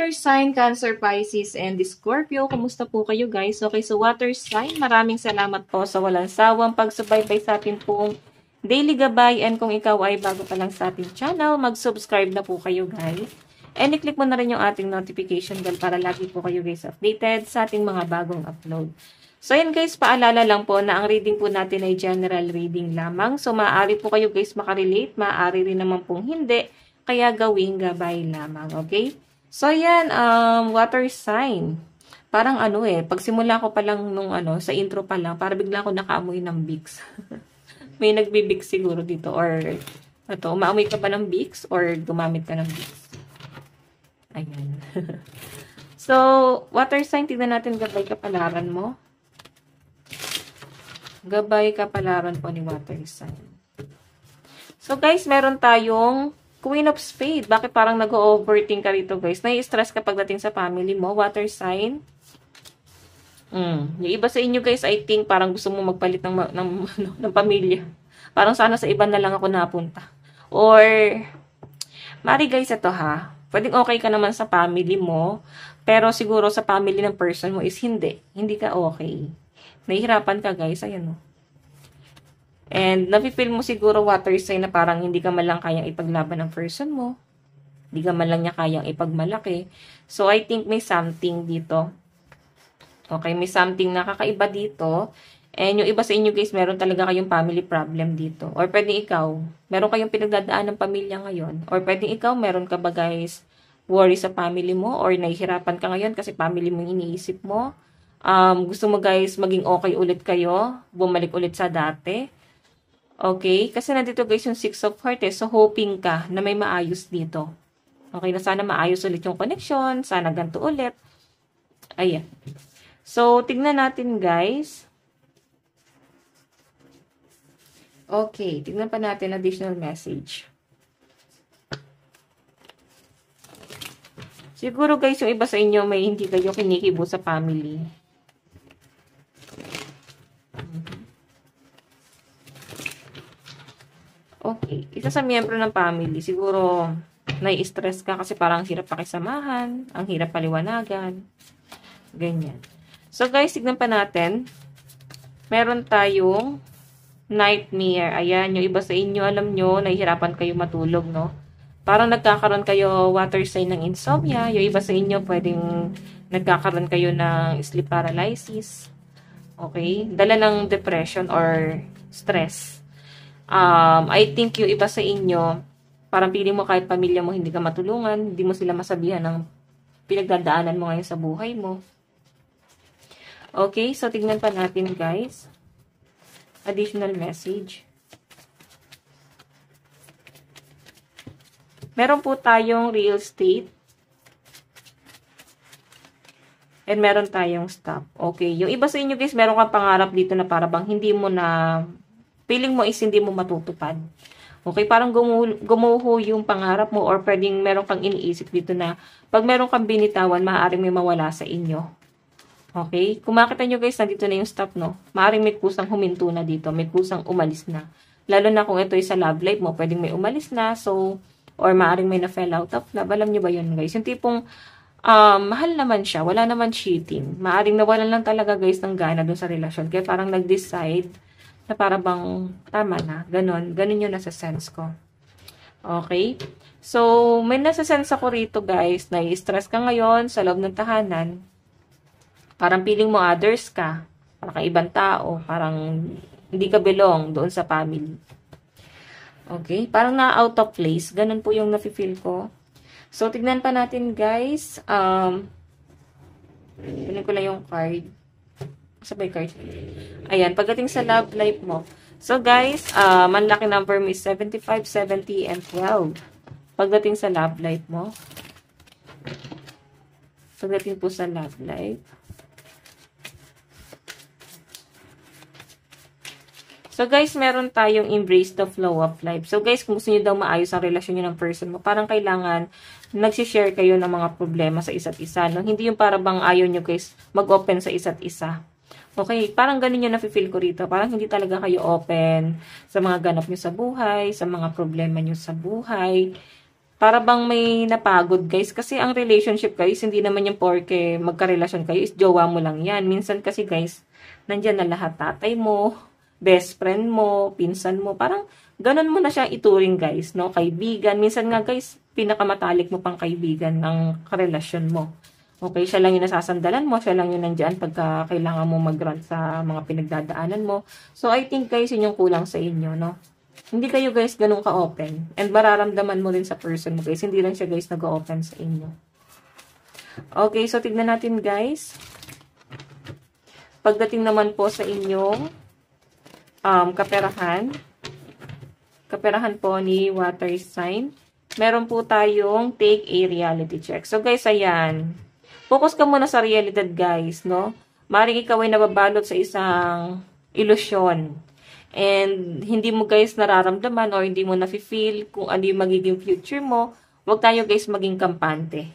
water sign, Cancer, Pisces, and Scorpio. Kumusta po kayo guys? Okay, so water sign, maraming salamat po sa walang sawang pagsubaybay sa atin pong daily gabay. And kung ikaw ay bago pa lang sa ating channel, mag-subscribe na po kayo guys. And i-click mo na rin yung ating notification bell para lagi po kayo guys updated sa ating mga bagong upload. So yan guys, paalala lang po na ang reading po natin ay general reading lamang. So maaari po kayo guys makarelate, maaari rin naman pong hindi. Kaya gawing gabay lamang, okay? So, yan, water sign. Parang pagsimula ko pa lang nung sa intro pa lang, para bigla ako nakaamoy ng Vicks. May nagbi-Vicks siguro dito, or, umaamoy ka ba ng Vicks, or gumamit ka ng Vicks? Ayan. So, water sign, tignan natin gabay kapalaran mo. Gabay kapalaran po ni water sign. So, guys, meron tayong Queen of Spades. Bakit parang nag-overthink ka rito, guys? Nai-stress ka pagdating sa family mo. Water sign. Yung iba sa inyo, guys, I think parang gusto mo magpalit ng pamilya. Parang sana sa iba na lang ako napunta. Or, mari guys, ito ha. Pwedeng okay ka naman sa family mo, pero siguro sa family ng person mo is hindi. Hindi ka okay. Nahihirapan ka, guys. Ayan o. And, nafe-feel mo siguro water sign na parang hindi ka man lang kayang ipaglaban ng person mo. Hindi ka man lang niya kayang ipagmalaki. So, I think may something dito. Okay, may something na kakaiba dito. And yung iba sa inyo guys, meron talaga kayong family problem dito. Or pwedeng ikaw, meron kayong pinagdadaan ng pamilya ngayon. Or pwedeng ikaw, meron ka ba guys, worry sa family mo? Or nahihirapan ka ngayon kasi family mo iniisip mo. Gusto mo guys, maging okay ulit kayo. Bumalik ulit sa dati. Okay? Kasi nandito guys yung 6 of Hearts. So, hoping ka na may maayos dito. Okay? Na sana maayos ulit yung connection. Sana ganito ulit. Ayan. So, tignan natin guys. Okay. Tignan pa natin additional message. Siguro guys, yung iba sa inyo may hindi kayo kinikibo sa family. Okay. Isa sa miyembro ng family, siguro nai-stress ka kasi parang hirap pakisamahan, ang hirap paliwanagan, ganyan. So guys, tignan pa natin. Meron tayong nightmare. Ayan, yung iba sa inyo, alam nyo, nahihirapan kayo matulog, no? Parang nagkakaroon kayo water sign ng insomnia. Yung iba sa inyo, pwedeng nagkakaroon kayo ng sleep paralysis. Okay? Dala ng depression or stress. I think yung iba sa inyo, parang pili mo kahit pamilya mo hindi ka matulungan, hindi mo sila masabihan ng pinagdadaanan mo ngayon sa buhay mo. Okay, so tignan pa natin guys. Additional message. Meron po tayong real estate. And meron tayong stop. Okay, yung iba sa inyo guys, meron kang pangarap dito na parang hindi mo na feeling mo is hindi mo matutupad. Okay, parang gumuho yung pangarap mo or pwedeng meron kang iniisip dito na pag meron kang binitawan, maaaring may mawala sa inyo. Okay? Kung makita nyo guys, nandito na yung stop, no? Maaaring may kusang huminto na dito, may kusang umalis na. Lalo na kung ito ay sa love life mo, pwedeng may umalis na, so, or maaaring may na-fell out of love. Alam nyo ba yun guys? Yung tipong, mahal naman siya, wala naman cheating. Maaaring nawalan lang talaga guys ng gana dun sa relasyon. Kaya parang nag-decide na para bang tama na. Ganon yung nasa sense ko. Okay? So, may nasa sense ako rito guys, na i-stress ka ngayon sa loob ng tahanan. Parang feeling mo others ka. Parang kang ibang tao. Parang hindi ka belong doon sa family. Okay? Parang na-out of place. Ganon po yung nafe-feel ko. So, tignan pa natin guys. Kunin ko lang yung card. Sabay card. Ayan, pagdating sa love life mo. So guys, manlaki number mo is 75, 70, and 12. Pagdating sa love life mo. Pagdating po sa love life. So guys, meron tayong embrace the flow of life. So guys, kung gusto niyo daw maayos ang relasyon niyo ng person mo, parang kailangan nagsishare kayo ng mga problema sa isa't isa. No? Hindi yung para bang ayaw niyo guys mag-open sa isa't isa. Okay, parang ganun yung nafe-feel ko rito. Parang hindi talaga kayo open sa mga ganap niyo sa buhay, sa mga problema niyo sa buhay. Para bang may napagod, guys. Kasi ang relationship, guys, hindi naman yung porke magkarelasyon kayo is jowa mo lang yan. Minsan kasi, guys, nandyan na lahat. Tatay mo, best friend mo, pinsan mo. Parang ganun mo na siya ituring, guys, no? Kaibigan. Minsan nga, guys, pinakamatalik mo pang kaibigan ng karelasyon mo. Okay, siya lang yung nasasandalan mo, siya lang yung nandyan pagka kailangan mo mag-run sa mga pinagdadaanan mo. So, I think, guys, yun yung kulang sa inyo, no? Hindi kayo guys ganun ka-open. And mararamdaman mo rin sa person mo guys. Hindi lang siya guys nag-open sa inyo. Okay, so tignan natin guys. Pagdating naman po sa inyong kaperahan. Kaperahan po ni water sign. Meron po tayong take a reality check. So guys, ayan. Focus ka muna sa realidad guys, no? Maring ikaw ay nababalot sa isang ilusyon. And hindi mo guys nararamdaman or hindi mo nafe-feel kung ano yung magiging future mo, wag tayo guys maging kampante.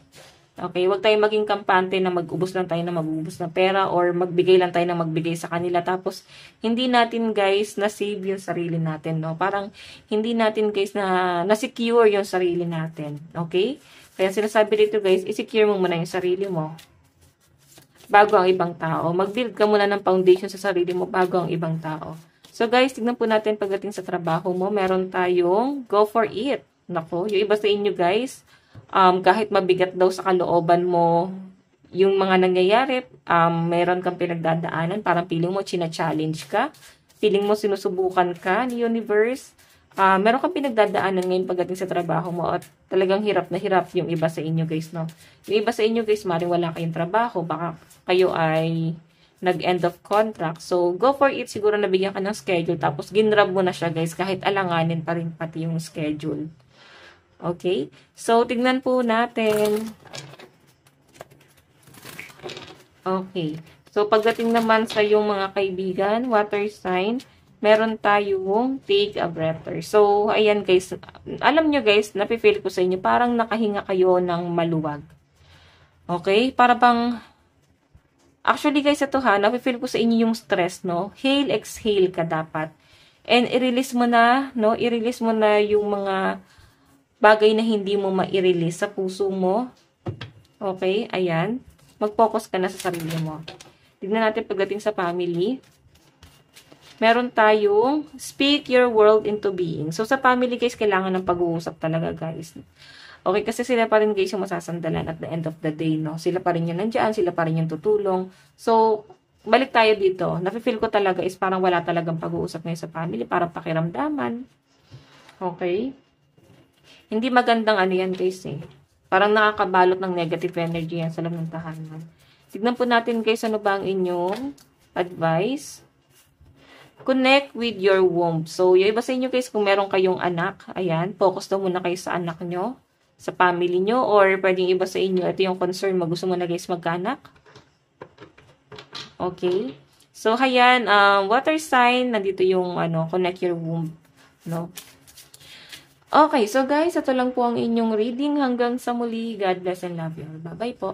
Okay, wag tayo maging kampante na mag-ubos lang tayo na mag-ubos ng pera or magbigay lang tayo na magbigay sa kanila. Tapos, hindi natin guys na-save yung sarili natin, no? Parang, hindi natin guys na-secure yung sarili natin. Okay? Kaya sinasabi dito guys, i-secure mo muna yung sarili mo bago ang ibang tao. Mag-build ka muna ng foundation sa sarili mo bago ang ibang tao. So guys, tignan po natin pagdating sa trabaho mo, meron tayong go for it. Nako, yung iba sa inyo guys, kahit mabigat daw sa kalooban mo, yung mga nangyayari, meron kang pinagdadaanan, parang feeling mo china-challenge ka, feeling mo sinusubukan ka ni universe, meron kang pinagdadaanan ngayon pagdating sa trabaho mo at talagang hirap na hirap yung iba sa inyo guys, no? Yung iba sa inyo guys, maring wala kayong trabaho, baka kayo ay nag-end of contract. So, go for it. Siguro nabigyan ka ng schedule. Tapos, ginrab mo na siya, guys. Kahit alanganin pa rin pati yung schedule. Okay? So, tignan po natin. Okay. So, pagdating naman sa yung mga kaibigan, water sign, meron tayong take a breather. So, ayan guys. Alam nyo guys, napifeel ko sa inyo, parang nakahinga kayo ng maluwag. Okay? Para bang actually guys, ito ha, nafe-feel ko sa inyo yung stress, no? Hail, exhale ka dapat. And i-release mo na, no? I-release mo na yung mga bagay na hindi mo ma-release sa puso mo. Okay, ayan. Mag-focus ka na sa sarili mo. Tignan natin pagdating sa family. Meron tayong speak your world into being. So, sa family guys, kailangan ng pag-uusap talaga guys. Okay, kasi sila pa rin guys yung masasandalan at the end of the day, no? Sila pa rin yung nandyan, sila pa rin yung tutulong. So, balik tayo dito. Nafe-feel ko talaga is parang wala talagang pag-uusap ngayon sa family, parang pakiramdaman. Okay? Hindi magandang ano yan guys eh. Parang nakakabalot ng negative energy yan sa loob ng tahanan. Tignan po natin guys, ano ba ang inyong advice? Connect with your womb. So, yung iba sa inyo guys, kung meron kayong anak, ayan, focus daw muna kayo sa anak nyo, sa family nyo, or pwedeng iba sa inyo, ito yung concern mo, gusto mo na guys magkaanak. Okay. So, ayan, water sign, nandito yung, connect your womb, no? Okay, so guys, ito lang po ang inyong reading. Hanggang sa muli, God bless and love you. Bye-bye po.